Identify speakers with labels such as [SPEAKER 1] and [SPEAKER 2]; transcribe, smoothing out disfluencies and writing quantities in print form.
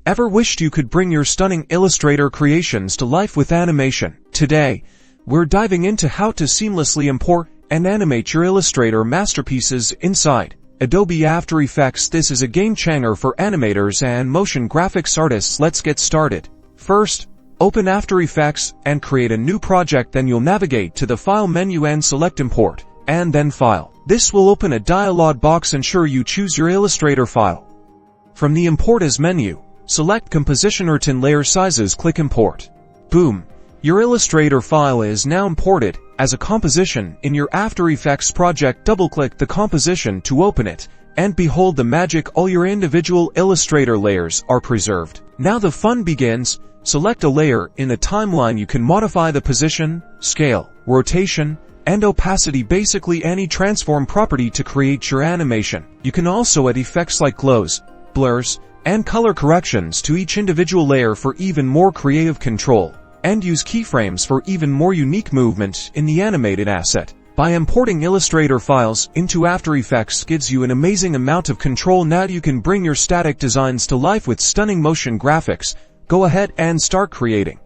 [SPEAKER 1] Ever wished you could bring your stunning Illustrator creations to life with animation? Today, we're diving into how to seamlessly import and animate your Illustrator masterpieces inside Adobe After Effects. This is a game-changer for animators and motion graphics artists. Let's get started. First, open After Effects and create a new project. Then you'll navigate to the File menu and select Import, and then File. This will open a dialog box. Ensure you choose your Illustrator file. From the Import As menu, select Composition or 10 layer sizes. Click Import. Boom! Your Illustrator file is now imported as a composition in your After Effects project. Double-click the composition to open it, and behold the magic, all your individual Illustrator layers are preserved. Now the fun begins. Select a layer in the timeline. You can modify the position, scale, rotation, and opacity, basically any transform property to create your animation. You can also add effects like glows, blurs, and color corrections to each individual layer for even more creative control, and use keyframes for even more unique movement in the animated asset. By importing Illustrator files into After Effects gives you an amazing amount of control. Now you can bring your static designs to life with stunning motion graphics. Go ahead and start creating.